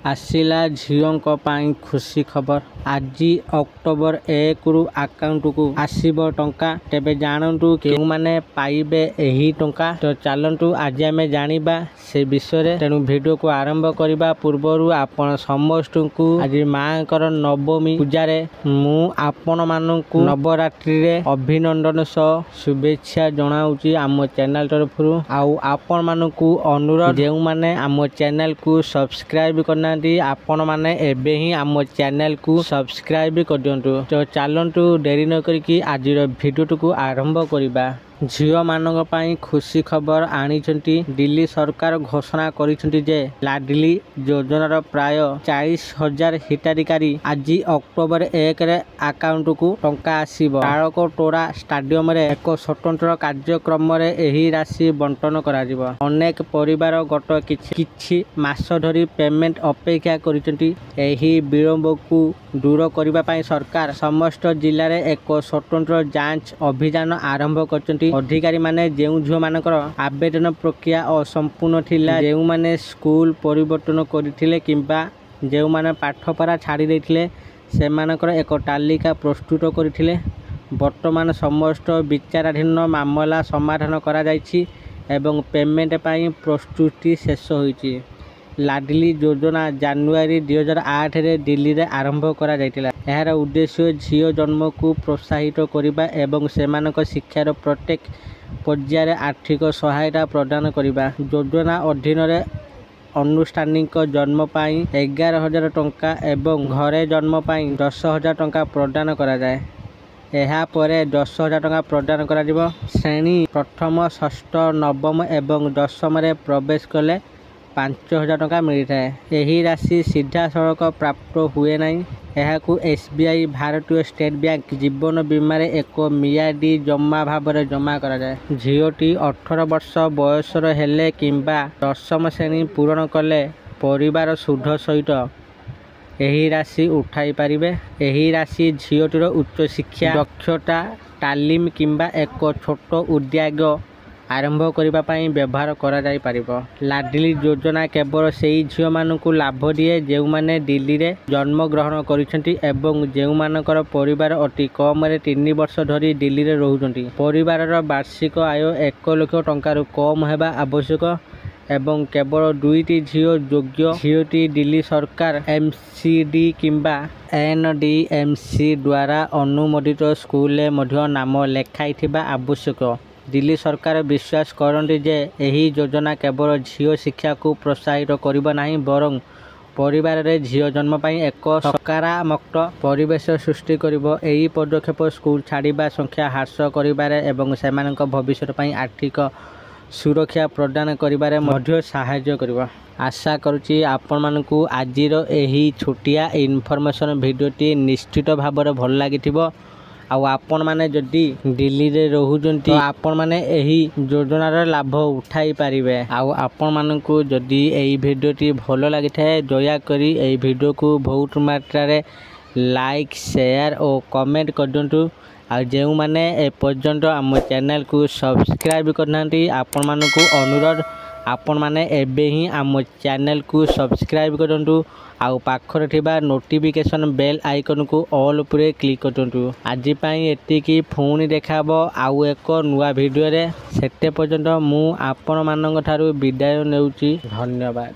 आसिला झीओं पाई खुशी खबर। आज अक्टोबर 1 रु अकाउंट को आसीबो टंका। तेबे जानंतु केउ माने पाइबे एही टंका। तो चलंतु आज आमे जानिबा से विषय। तेणु वीडियो को आरंभ करबा पूर्वरु आपण समस्त को आज मांकर नवमी पूजारे मु आपण मानकु नवरात्रि रे अभिनंदन सह शुभेच्छा जणाउची आम चैनल तरफरु। आउ आपण मानकु अनुरोध जेउ माने आम चैनल को सब्सक्राइब करना आपण माने एबे ही आम चैनल को सब्सक्राइब कर दियंतु। तो चलंतु देरी न करिकी आज वीडियो को आरंभ करिबा। झीओ मानक पाई खुशी खबर आनिछंती। दिल्ली सरकार घोषणा करिछंती जे लाडली योजनार प्राय 40,000 हिताधिकारी आज अक्टोबर 1 रे अकाउंट को टंका आसीबो। तारकोटोरा स्टेडियम रे एक स्वतंत्र कार्यक्रम रे एही राशि बंटन करा जिवो। अनेक परिवार गत किछि मास धरी पेमेंट अपेक्षा करिछंती। एही विलंब को दूर करबा पाई सरकार समस्त जिल्ला रे एक स्वतंत्र जांच अभियान आरंभ करछंती। अधिकारी माने जेउ झियो मानकर आवेदन प्रक्रिया असंपूर्ण थिला, जेउ माने स्कूल परिवर्तन करिथिले किंबा जेउ माने पाठ पढ़ा छाड़ी देथिले से मानकर एक तालिका प्रस्तुत करिथिले। वर्तमान समस्त विचाराधीन मामला समाधान करा जायछि एवं पेमेंट पाई प्रस्तुति शेष होईछि। लाडली योजना जनवरी 2008 रे दिल्ली रे आरंभ करा जायतिला। एहार उद्देश्य झियो जन्म को प्रोत्साहित करिबा एवं सेमानक शिक्षार प्रत्येक पर्यायर आर्थिक सहायता प्रदान करिबा। योजना अधीन रे अनुष्ठानिक जन्म पाई 11,000 टंका एवं घरे जन्म पाई 10,000 टंका प्रदान करा जाए। एहा परे 10,000 टंका प्रदान करा जिवो। श्रेणी प्रथम, षष्ठ, नवम एवं दशम रे प्रवेश कले 5,000 टंका मिलता है। यही राशि सीधा सड़क प्राप्त हुए नहीं। यह एसबीआई भारतीय स्टेट बैंक जीवन बीमा रे एक मियादी जमा भाव में जमा करा जाए। झीओटी 18 वर्ष बयसर हेले किंबा दशम श्रेणी पूरण कले परिवार सुध सहित यही राशि उठाई पारिबे। यही राशि झीओटीर उच्च शिक्षा, दक्षता तालीम किंबा एक छोट उद्योग आरंभ करबा पाई व्यवहार करा जाई परिबो। लाडली योजना केवल सेही झियो मानकु लाभ दिए जेउ माने दिल्ली रे जन्म ग्रहण करिसेंती एवं जेउ मानकर परिवार अति कम रे 3 वर्ष धरी दिल्ली रे रहुचंती। परिवारर वार्षिक आय 1 लाख टंका कम हेबा आवश्यक एवं केवल 2टी झियो योग्य। झियोटी दिल्ली सरकार एमसीडी किंबा एनडीएमसी द्वारा अनुमोदित स्कूल मध्य नाम लेखाइथिबा आवश्यक। दिल्ली सरकार विश्वास करते जे यही योजना केवल झियो शिक्षा को प्रोत्साहित करिबा नहीं बरं परिवार रे झियो जन्म पाई एक सकारात्मक परिवेश सृष्टि करिबो। एही पदक्षेप स्कूल छाड़िबा संख्या ह्रास करिबारे एवं सेमानक भविष्य पाई आर्थिक सुरक्षा प्रदान करिबारे मध्य सहायता करिबो। आशा करूची आपण मानकु आजिरो एही छोटिया इनफॉरमेशन वीडियोटी निश्चित भाबरे भल लागिथिबो। आउ आपण माने जदि दिल्ली रे रहुजंती आपण माने एही योजनार लाभ उठाई पारिबे। आउ आपण मानकु जदि एही वीडियोटी भलो लागि थाए दया करी एही वीडियो को बहुत मात्रा रे लाइक, शेयर और कमेंट कर दियंतु। आ जेउ माने ए पर्यंत आम चैनल को सब्सक्राइब करनांती आपण मानकु अनुरोध आपण माने एबे ही आम चैनल को सब्सक्राइब करंतु। आउ पाखरे थिबा नोटिफिकेशन बेल आइकन को ऑल उपरे क्लिक करंतु। आज पई एतिकी फोन देखाबो आउ एक नुवा वीडियो रे। सेते पर्यंत मु आपण मानक थारु विदाय नेउची। धन्यवाद।